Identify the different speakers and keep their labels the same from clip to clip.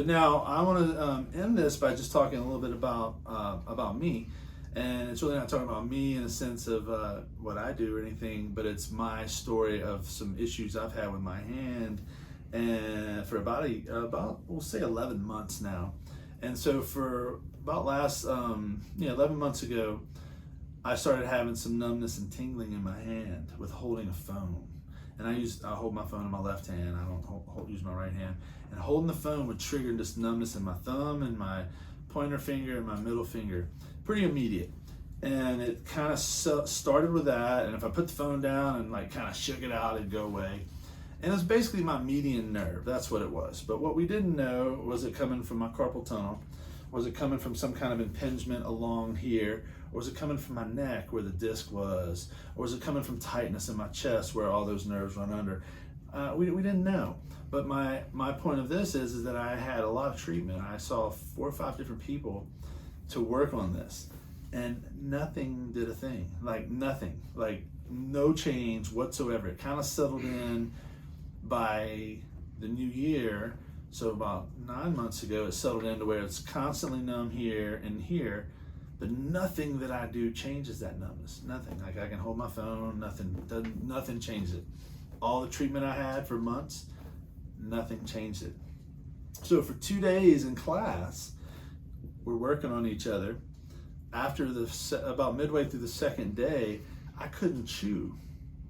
Speaker 1: But now I want to end this by just talking a little bit about me. And it's really not talking about me in a sense of what I do or anything, but it's my story of some issues I've had with my hand, and for about we'll say 11 months now. And so for about 11 months ago, I started having some numbness and tingling in my hand with holding a phone. And I hold my phone in my left hand. I don't use my right hand. And holding the phone would trigger this numbness in my thumb and my pointer finger and my middle finger. Pretty immediate. And it kind of started with that. And if I put the phone down and like kind of shook it out, it'd go away. And it was basically my median nerve. That's what it was. But what we didn't know, was it coming from my carpal tunnel? Was it coming from some kind of impingement along here? Or was it coming from my neck where the disc was? Or was it coming from tightness in my chest where all those nerves run under? We didn't know. But my point of this is that I had a lot of treatment. I saw 4 or 5 different people to work on this. And nothing did a thing. Like nothing. Like no change whatsoever. It kind of settled in by the new year. So about 9 months ago, it settled into where it's constantly numb here and here. But nothing that I do changes that numbness. Nothing. Like I can hold my phone, nothing changes it. All the treatment I had for months, nothing changed it. So for 2 days in class, we're working on each other. After about midway through the second day, I couldn't chew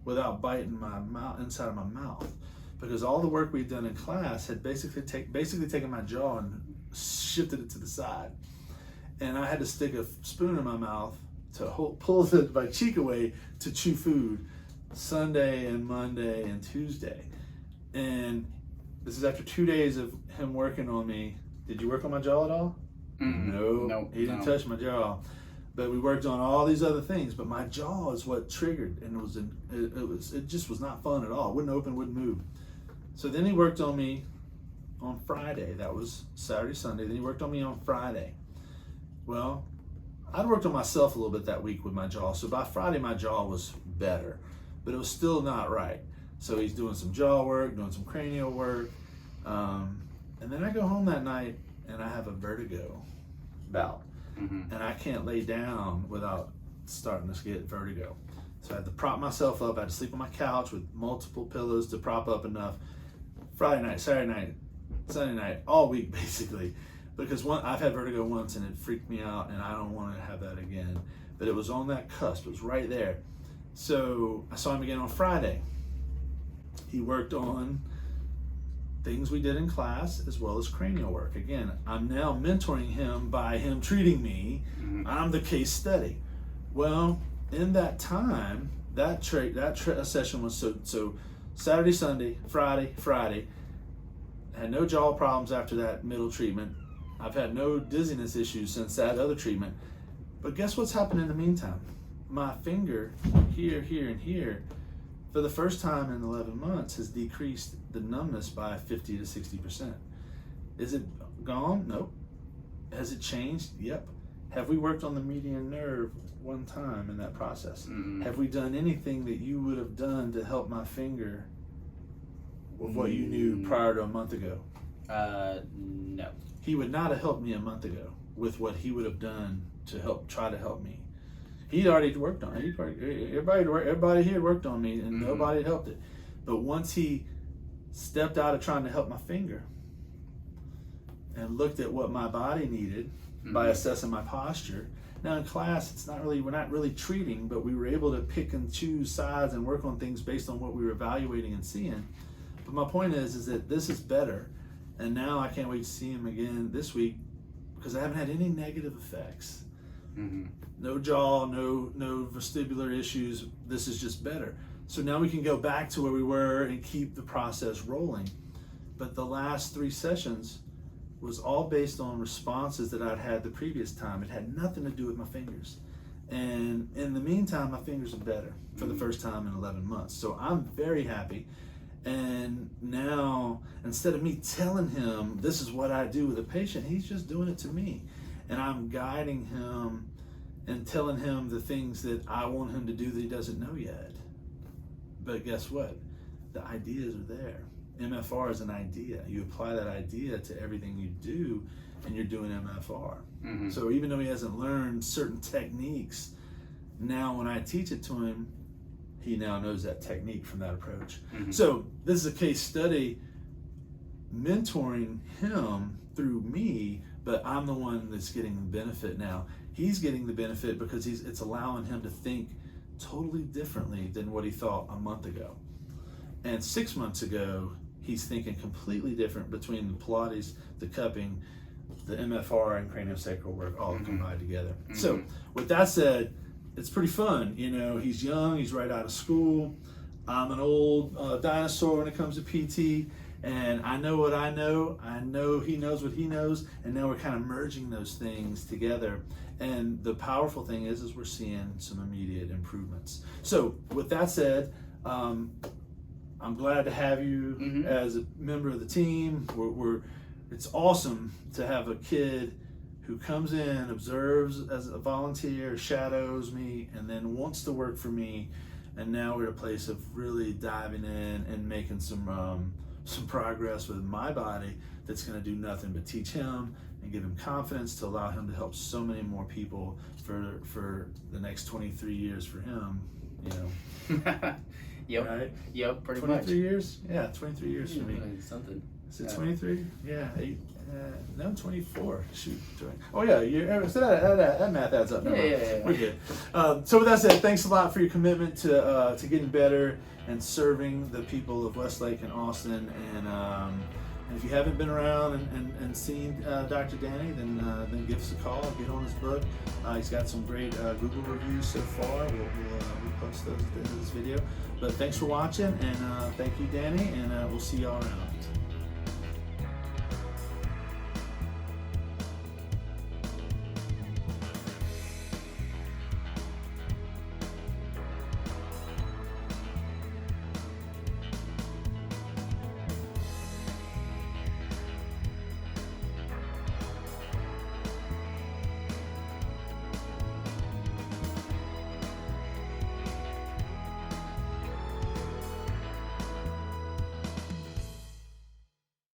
Speaker 1: without biting my mouth, inside of my mouth, because all the work we'd done in class had basically taken my jaw and shifted it to the side. And I had to stick a spoon in my mouth to pull my cheek away to chew food Sunday and Monday and Tuesday. And this is after 2 days of him working on me. Did you work on my jaw at all? No, he didn't touch my jaw. But we worked on all these other things. But my jaw is what triggered, and it just was not fun at all. It wouldn't open, wouldn't move. So then he worked on me on Friday. That was Saturday, Sunday. Then he worked on me on Friday. Well, I'd worked on myself a little bit that week with my jaw. So by Friday, my jaw was better, but it was still not right. So he's doing some jaw work, doing some cranial work. And then I go home that night and I have a vertigo bout. And I can't lay down without starting to get vertigo. So I had to prop myself up. I had to sleep on my couch with multiple pillows to prop up enough. Friday night, Saturday night, Sunday night, all week basically. Because I've had vertigo once and it freaked me out, and I don't want to have that again. But it was on that cusp, it was right there. So I saw him again on Friday. He worked on things we did in class as well as cranial work. Again, I'm now mentoring him by him treating me. I'm the case study. Well, in that time, that session was so Saturday, Sunday, Friday. Had no jaw problems after that middle treatment. I've had no dizziness issues since that other treatment. But guess what's happened in the meantime? My finger here, and here, for the first time in 11 months, has decreased the numbness by 50 to 60%. Is it gone? Nope. Has it changed? Yep. Have we worked on the median nerve one time in that process? Have we done anything that you would have done to help my finger with what you knew prior to a month ago?
Speaker 2: No.
Speaker 1: He would not have helped me a month ago with what he would have done to try to help me. He'd already worked on it. Everybody here worked on me, and nobody helped it. But once he stepped out of trying to help my finger and looked at what my body needed by assessing my posture. Now in class, we're not really treating, but we were able to pick and choose sides and work on things based on what we were evaluating and seeing. But my point is that this is better. And now I can't wait to see him again this week because I haven't had any negative effects. No jaw, no vestibular issues. This is just better. So now we can go back to where we were and keep the process rolling. But the last 3 sessions was all based on responses that I'd had the previous time. It had nothing to do with my fingers. And in the meantime, my fingers are better for the first time in 11 months. So I'm very happy. And now, instead of me telling him this is what I do with a patient, he's just doing it to me. And I'm guiding him and telling him the things that I want him to do that he doesn't know yet. But guess what? The ideas are there. MFR is an idea. You apply that idea to everything you do, and you're doing MFR.
Speaker 2: Mm-hmm.
Speaker 1: So even though he hasn't learned certain techniques, now when I teach it to him, he now knows that technique from that approach.
Speaker 2: Mm-hmm.
Speaker 1: So this is a case study mentoring him through me, but I'm the one that's getting the benefit now. He's getting the benefit because it's allowing him to think totally differently than what he thought a month ago. And 6 months ago, he's thinking completely different between the Pilates, the cupping, the MFR, and craniosacral work all combined together.
Speaker 2: Mm-hmm.
Speaker 1: So with that said, it's pretty fun. You know, he's young, he's right out of school. I'm an old dinosaur when it comes to PT, and I know what I know he knows what he knows, and now we're kind of merging those things together. And the powerful thing is we're seeing some immediate improvements. So with that said, I'm glad to have you as a member of the team. It's awesome to have a kid who comes in, observes as a volunteer, shadows me, and then wants to work for me. And now we're at a place of really diving in and making some progress with my body that's going to do nothing but teach him and give him confidence to allow him to help so many more people for the next 23 years for him, you know.
Speaker 2: Yep.
Speaker 1: Right?
Speaker 2: Yep, pretty
Speaker 1: 23
Speaker 2: much.
Speaker 1: years? Yeah, 23 years for me.
Speaker 2: Something.
Speaker 1: Is it 23? Yeah. No, 24. Shoot. Oh, yeah. So that math adds up.
Speaker 2: Yeah.
Speaker 1: We're good. So with that said, thanks a lot for your commitment to getting better and serving the people of Westlake and Austin. And if you haven't been around and seen Dr. Danny, then give us a call. Get on his book. He's got some great Google reviews so far. We'll post those at the end of this video. But thanks for watching, and thank you, Danny, and we'll see y'all around.